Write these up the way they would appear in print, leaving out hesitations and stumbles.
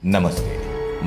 నమస్తే.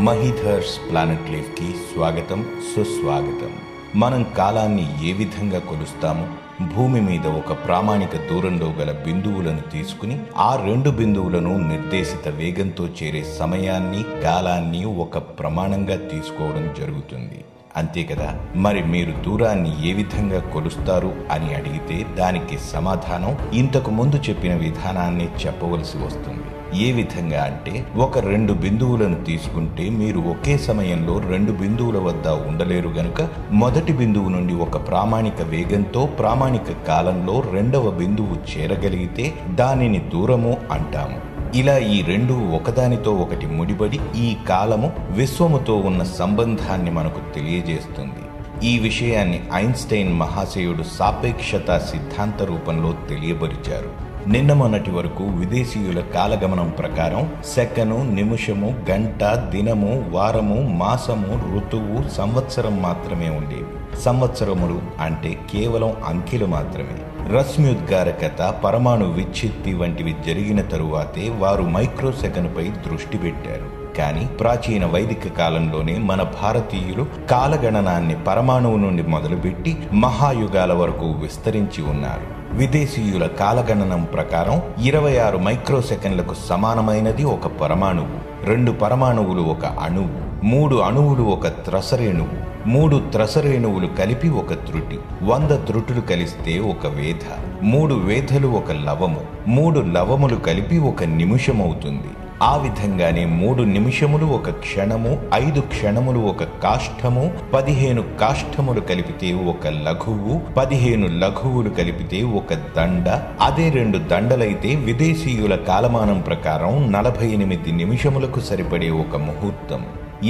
మహీధర్స్ planet leaf కి స్వాగతం, సుస్వాగతం. మనం కాలాన్ని ఏ విధంగా కొలుస్తాము? భూమి మీద ఒక ప్రామాణిక దూరంలో గల బిందువులను తీసుకుని ఆ రెండు బిందువులను నిర్దేశిత వేగంతో చేరే సమయాన్ని, కాలాన్ని ఒక ప్రమాణంగా తీసుకోవడం జరుగుతుంది. అంతే కదా? మరి మీరు దూరాన్ని ఏ విధంగా కొలుస్తారు అని అడిగితే దానికి సమాధానం ఇంతకు ముందు చెప్పిన విధానాన్ని చెప్పవలసి వస్తుంది. ఏ విధంగా అంటే, ఒక రెండు బిందువులను తీసుకుంటే మీరు ఒకే సమయంలో రెండు బిందువుల వద్ద ఉండలేరు గనుక మొదటి బిందువు నుండి ఒక ప్రామాణిక వేగంతో ప్రామాణిక కాలంలో రెండవ బిందువు చేరగలిగితే దానిని దూరము అంటాము. ఇలా ఈ రెండు ఒకదానితో ఒకటి ముడిపడి ఈ కాలము విశ్వముతో ఉన్న సంబంధాన్ని మనకు తెలియజేస్తుంది. ఈ విషయాన్ని ఐన్స్టైన్ మహాశయుడు సాపేక్షత సిద్ధాంత రూపంలో తెలియపరిచారు. నిన్న మొన్నటి వరకు విదేశీయుల కాలగమనం ప్రకారం సెకను, నిమిషము, గంట, దినము, వారము, మాసము, ఋతువు, సంవత్సరం మాత్రమే ఉండేవి. సంవత్సరములు అంటే కేవలం అంకెలు మాత్రమే. రశ్మ్యుద్గారకత, పరమాణు విచ్ఛిత్తి వంటివి జరిగిన తరువాతే వారు మైక్రోసెకనుపై దృష్టి పెట్టారు. కానీ ప్రాచీన వైదిక కాలంలోనే మన భారతీయులు కాలగణనాన్ని పరమాణువు నుండి మొదలుపెట్టి మహాయుగాల వరకు విస్తరించి ఉన్నారు. విదేశీయుల కాలగణనం ప్రకారం 26 మైక్రోసెకండ్లకు సమానమైనది ఒక పరమాణువు, 2 పరమాణువులు ఒక అణువు, 3 అణువులు ఒక త్రసరేణువు, 3 త్రసరేణువులు కలిపి ఒక త్రుటి, 100 త్రుటులు కలిస్తే ఒక వేధ, 3 వేధలు ఒక లవము, 3 లవములు కలిపి ఒక నిమిషమవుతుంది. ఆ విధంగానే 3 నిమిషములు ఒక క్షణము, 5 క్షణములు ఒక కాష్ఠము, 15 కాష్ఠములు కలిపితే ఒక లఘువు, 15 లఘువులు కలిపితే ఒక దండ. అదే 2 దండలైతే విదేశీయుల కాలమానం ప్రకారం 48 నిమిషములకు సరిపడే ఒక ముహూర్తం.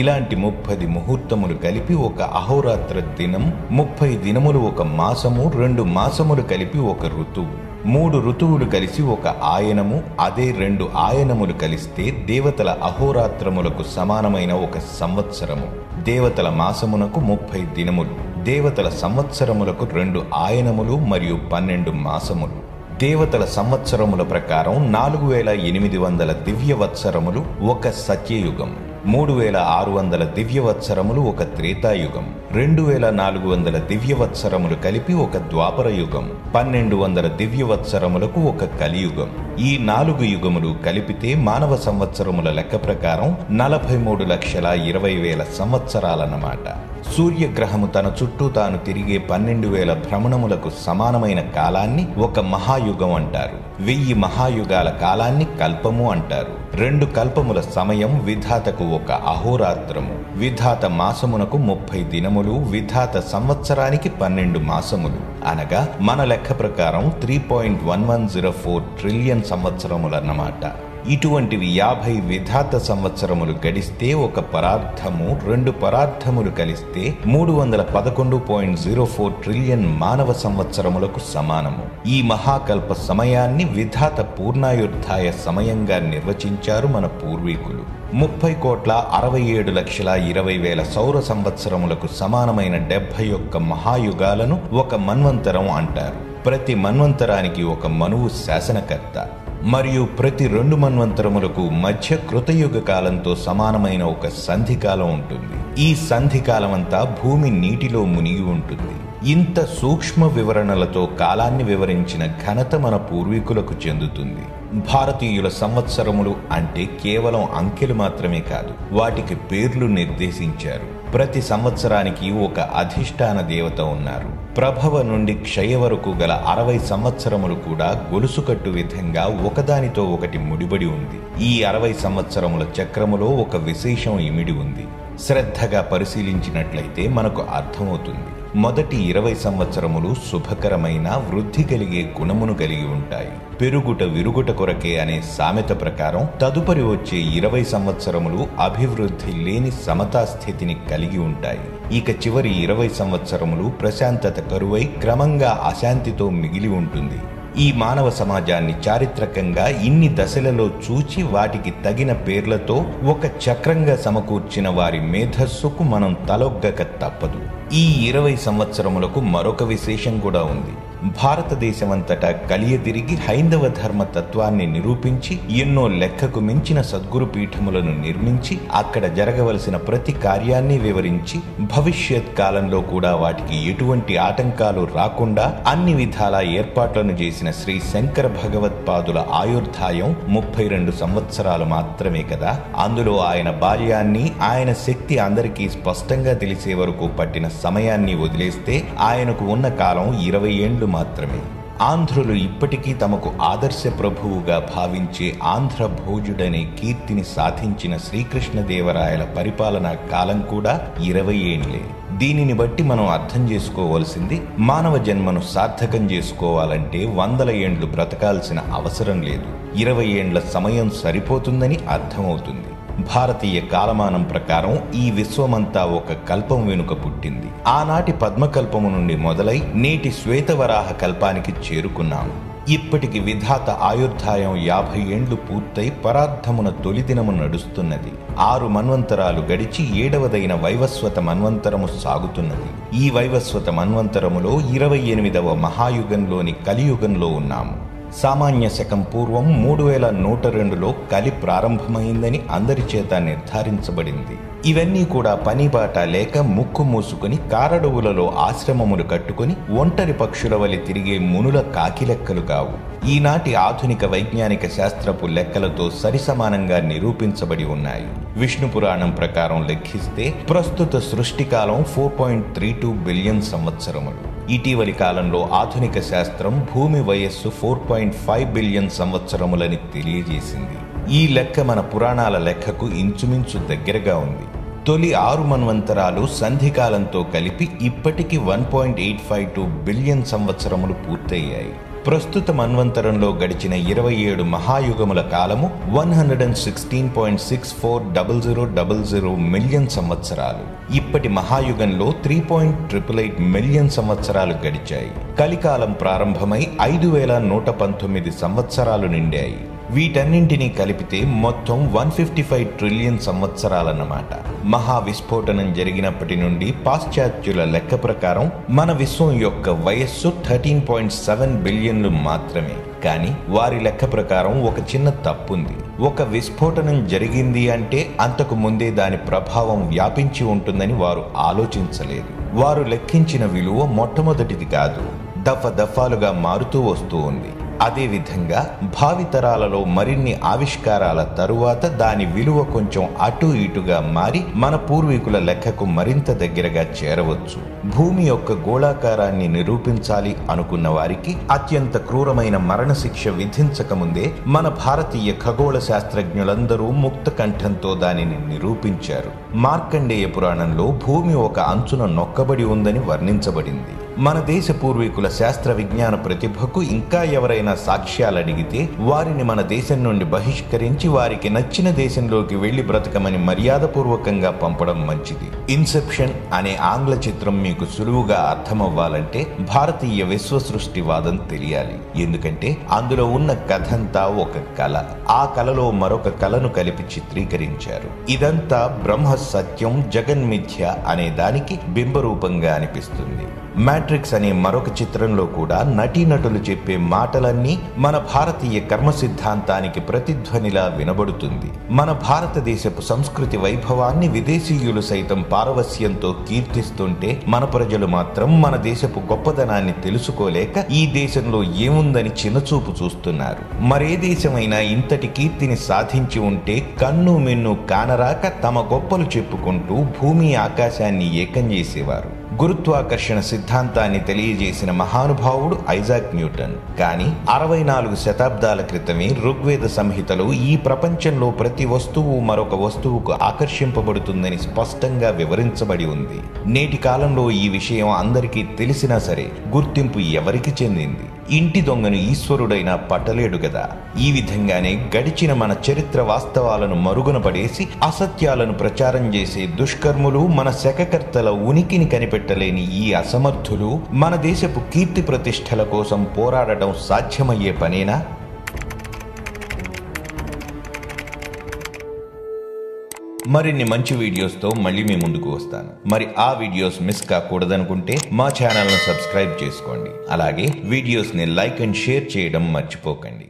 ఇలాంటి 30 ముహూర్తములు కలిపి ఒక అహోరాత్ర దినం, 30 దినములు ఒక మాసము, 2 మాసములు కలిపి ఒక ఋతువు, 3 ఋతువులు కలిసి ఒక ఆయనము. అదే 2 ఆయనములు కలిస్తే దేవతల అహోరాత్రములకు సమానమైన ఒక సంవత్సరము. దేవతల మాసమునకు 30 దినములు, దేవతల సంవత్సరములకు 2 ఆయనములు మరియు 12 మాసములు. దేవతల సంవత్సరముల ప్రకారం 4800 దివ్యవత్సరములు ఒక సత్యయుగం, 3600 దివ్యవత్సరములు ఒక త్రేతాయుగం, 2400 దివ్యవత్సరములు కలిపి ఒక ద్వాపర యుగం, 1200 దివ్యవత్సరములకు ఒక కలియుగం. ఈ 4 యుగములు కలిపితే మానవ సంవత్సరముల లెక్క ప్రకారం 43,20,000 సంవత్సరాలన్నమాట. సూర్యగ్రహము తన చుట్టూ తాను తిరిగే 12,000 భ్రమణములకు సమానమైన కాలాన్ని ఒక మహాయుగం అంటారు. 1000 మహాయుగాల కాలాన్ని కల్పము అంటారు. 2 కల్పముల సమయం విధాతకు ఒక అహోరాత్రము. విధాత మాసమునకు 30 దినములు, విధాత సంవత్సరానికి 12 మాసములు. అనగా మన లెక్క ప్రకారం 3.1104 ట్రిలియన్ సంవత్సరములన్నమాట. ఇటువంటివి 50 విధాత సంవత్సరములు గడిస్తే ఒక పరార్థము, 2 పరార్థములు కలిస్తే 311.04 ట్రిలియన్ మానవ సంవత్సరములకు సమానము. ఈ మహాకల్ప సమయాన్ని విధాత పూర్ణాయుర్ధాయ సమయంగా నిర్వచించారు మన పూర్వీకులు. 30,67,20,000 సౌర సంవత్సరములకు సమానమైన 71 మహాయుగాలను ఒక మన్వంతరం అంటారు. ప్రతి మన్వంతరానికి ఒక మనువు శాసనకర్త మరియు ప్రతి 2 మన్వంతరములకు మధ్య కృతయుగ కాలంతో సమానమైన ఒక సంధికాలం ఉంటుంది. ఈ సంధికాలమంతా భూమి నీటిలో మునిగి ఉంటుంది. ఇంత సూక్ష్మ వివరణలతో కాలాన్ని వివరించిన ఘనత మన పూర్వీకులకు చెందుతుంది. భారతీయుల సంవత్సరములు అంటే కేవలం అంకెలు మాత్రమే కాదు, వాటికి పేర్లు నిర్దేశించారు. ప్రతి సంవత్సరానికి ఒక అధిష్టాన దేవత ఉన్నారు. ప్రభవ నుండి క్షయ వరకు గల 60 సంవత్సరములు కూడా గొలుసుకట్టు విధంగా ఒకదానితో ఒకటి ముడిపడి ఉంది. ఈ 60 సంవత్సరముల చక్రములో ఒక విశేషం ఇమిడి ఉంది. శ్రద్ధగా పరిశీలించినట్లయితే మనకు అర్థమవుతుంది. మొదటి 20 సంవత్సరములు శుభకరమైన వృద్ధి కలిగే గుణమును కలిగి ఉంటాయి. పెరుగుట విరుగుట కొరకే అనే సామెత ప్రకారం తదుపరి వచ్చే 20 సంవత్సరములు అభివృద్ధి లేని సమతాస్థితిని కలిగి ఉంటాయి. ఇక చివరి 20 సంవత్సరములు ప్రశాంతత కరువై క్రమంగా అశాంతితో మిగిలి ఉంటుంది. ఈ మానవ సమాజాన్ని చారిత్రకంగా ఇన్ని దశలలో చూచి వాటికి తగిన పేర్లతో ఒక చక్రంగా సమకూర్చిన వారి మేధస్సుకు మనం తలొగ్గక తప్పదు. ఈ 20 సంవత్సరములకు మరొక విశేషం కూడా ఉంది. భారతదేశమంతటా కలియతిరిగి హైందవ ధర్మ తత్వాన్ని నిరూపించి ఎన్నో లెక్కకు మించిన సద్గురు పీఠములను నిర్మించి అక్కడ జరగవలసిన ప్రతి కార్యాన్ని వివరించి భవిష్యత్ కాలంలో కూడా వాటికి ఎటువంటి ఆటంకాలు రాకుండా అన్ని విధాల ఏర్పాట్లను చేసిన శ్రీ శంకర భగవత్పాదుల ఆయుర్దాయం 32 సంవత్సరాలు మాత్రమే కదా. అందులో ఆయన బాల్యాన్ని, ఆయన శక్తి అందరికీ స్పష్టంగా తెలిసే వరకు పట్టిన సమయాన్ని వదిలేస్తే ఆయనకు ఉన్న కాలం 20 ఏండ్లు మాత్రమే. ఆంధ్రులు ఇప్పటికీ తమకు ఆదర్శ ప్రభువుగా భావించే ఆంధ్ర భోజుడనే కీర్తిని సాధించిన శ్రీకృష్ణదేవరాయల పరిపాలనా కాలం కూడా 20 ఏండ్లే. దీనిని బట్టి మనం అర్థం చేసుకోవలసింది, మానవ జన్మను సార్థకం చేసుకోవాలంటే 100 ఏండ్లు బ్రతకాల్సిన అవసరం లేదు, 20 ఏండ్ల సమయం సరిపోతుందని అర్థమవుతుంది. భారతీయ కాలమానం ప్రకారం ఈ విశ్వమంతా ఒక కల్పం వెనుక పుట్టింది. ఆనాటి పద్మకల్పము నుండి మొదలై నేటి శ్వేతవరాహ కల్పానికి చేరుకున్నాము. ఇప్పటికి విధాత ఆయుర్దాయం 50 ఏండ్లు పూర్తయి పరార్థమున తొలి దినము నడుస్తున్నది. 6 మన్వంతరాలు గడిచి 7వదైన వైవస్వత మన్వంతరము సాగుతున్నది. ఈ వైవస్వత మన్వంతరములో 28వ మహాయుగంలోని కలియుగంలో ఉన్నాము. సామాన్య శకం పూర్వం 3102లో కలి ప్రారంభమైందని అందరి చేత నిర్ధారించబడింది. ఇవన్నీ కూడా పనిబాట లేక ముక్కు మూసుకుని కారడవులలో ఆశ్రమములు కట్టుకుని ఒంటరి పక్షుల వలె తిరిగే మునుల కాకిలెక్కలు కావు. ఈనాటి ఆధునిక వైజ్ఞానిక శాస్త్రపు లెక్కలతో సరిసమానంగా నిరూపించబడి ఉన్నాయి. విష్ణు పురాణం ప్రకారం లెక్కిస్తే ప్రస్తుత సృష్టికాలం 4.32 బిలియన్ సంవత్సరములు. ఇటీవలి కాలంలో ఆధునిక శాస్త్రం భూమి వయస్సు 4.5 బిలియన్ సంవత్సరములని తెలియజేసింది. ఈ లెక్క మన పురాణాల లెక్కకు ఇంచుమించు దగ్గరగా ఉంది. తొలి 6 మన్వంతరాలు సంధికాలంతో కలిపి ఇప్పటికి 1.852 బిలియన్ సంవత్సరములు పూర్తయ్యాయి. ప్రస్తుత మన్వంతరంలో గడిచిన 27 మహాయుగముల కాలము 116.640000 మిలియన్ సంవత్సరాలు. ఇప్పటి మహాయుగంలో 3.888 మిలియన్ సంవత్సరాలు గడిచాయి. కలికాలం ప్రారంభమై 5119 సంవత్సరాలు నిండాయి. వీటన్నింటినీ కలిపితే మొత్తం 155 ట్రిలియన్ సంవత్సరాలన్నమాట. మహావిస్ఫోటనం జరిగినప్పటి నుండి పాశ్చాత్యుల లెక్క ప్రకారం మన విశ్వం యొక్క వయస్సు 13.7 బిలియన్లు మాత్రమే. కానీ వారి లెక్క ప్రకారం ఒక చిన్న తప్పుంది. ఒక విస్ఫోటనం జరిగింది అంటే అంతకు ముందే దాని ప్రభావం వ్యాపించి ఉంటుందని వారు ఆలోచించలేదు. వారు లెక్కించిన విలువ మొట్టమొదటిది కాదు, దఫాలుగా మారుతూ వస్తూ ఉంది. అదేవిధంగా భావితరాలలో మరిన్ని ఆవిష్కారాల తరువాత దాని విలువ కొంచెం అటు ఇటుగా మారి మన పూర్వీకుల లెక్కకు మరింత దగ్గరగా చేరవచ్చు. భూమి యొక్క గోళాకారాన్ని నిరూపించాలి అనుకున్న వారికి అత్యంత క్రూరమైన మరణశిక్ష విధించకముందే మన భారతీయ ఖగోళ శాస్త్రజ్ఞులందరూ ముక్త కంఠంతో దానిని నిరూపించారు. మార్కండేయ పురాణంలో భూమి ఒక అంచున నొక్కబడి ఉందని వర్ణించబడింది. మన దేశ పూర్వీకుల శాస్త్ర విజ్ఞాన ప్రతిభకు ఇంకా ఎవరైనా సాక్ష్యాలు అడిగితే వారిని మన దేశం నుండి బహిష్కరించి వారికి నచ్చిన దేశంలోకి వెళ్లి బ్రతకమని మర్యాదపూర్వకంగా పంపడం మంచిది. ఇన్సెప్షన్ అనే ఆంగ్ల చిత్రం మీకు సులువుగా అర్థమవ్వాలంటే భారతీయ విశ్వ సృష్టివాదం తెలియాలి. ఎందుకంటే అందులో ఉన్న కథంతా ఒక కళ. ఆ కళలో మరొక కళను కలిపి చిత్రీకరించారు. ఇదంతా బ్రహ్మ సత్యం జగన్మిథ్య అనే దానికి బింబరూపంగా అనిపిస్తుంది. మ్యాట్రిక్స్ అనే మరొక చిత్రంలో కూడా నటీనటులు చెప్పే మాటలన్నీ మన భారతీయ కర్మ సిద్ధాంతానికి ప్రతిధ్వనిలా వినబడుతుంది. మన భారతదేశపు సంస్కృతి వైభవాన్ని విదేశీయులు సైతం పారవస్యంతో కీర్తిస్తుంటే మన ప్రజలు మాత్రం మన దేశపు గొప్పదనాన్ని తెలుసుకోలేక ఈ దేశంలో ఏముందని చిన్నచూపు చూస్తున్నారు. మరే దేశమైనా ఇంతటి కీర్తిని సాధించి ఉంటే కన్ను మెన్ను కానరాక తమ గొప్పలు చెప్పుకుంటూ భూమి ఆకాశాన్ని ఏకం చేసేవారు. గురుత్వాకర్షణ సిద్ధాంతాన్ని తెలియజేసిన మహానుభావుడు ఐజాక్ న్యూటన్. కానీ 64 శతాబ్దాల క్రితమే ఋగ్వేద సంహితలో ఈ ప్రపంచంలో ప్రతి వస్తువు మరొక వస్తువుకు ఆకర్షింపబడుతుందని స్పష్టంగా వివరించబడి ఉంది. నేటి కాలంలో ఈ విషయం అందరికీ తెలిసినా సరే గుర్తింపు ఎవరికి చెందింది? ఇంటి దొంగను ఈశ్వరుడైనా పట్టలేడు గదా. ఈ విధంగానే గడిచిన మన చరిత్ర వాస్తవాలను మరుగున పడేసి అసత్యాలను ప్రచారం చేసే దుష్కర్ములు, మన శకకర్తల ఉనికిని కనిపెట్టలేని ఈ అసమర్థులు మన దేశపు కీర్తి ప్రతిష్టల కోసం పోరాడటం సాధ్యమయ్యే పనేనా? మరిన్ని మంచి వీడియోస్తో మళ్ళీ మీ ముందుకు వస్తాను. మరి ఆ వీడియోస్ మిస్ కాకూడదనుకుంటే మా ఛానల్ను సబ్స్క్రైబ్ చేసుకోండి. అలాగే వీడియోస్ని లైక్ అండ్ షేర్ చేయడం మర్చిపోకండి.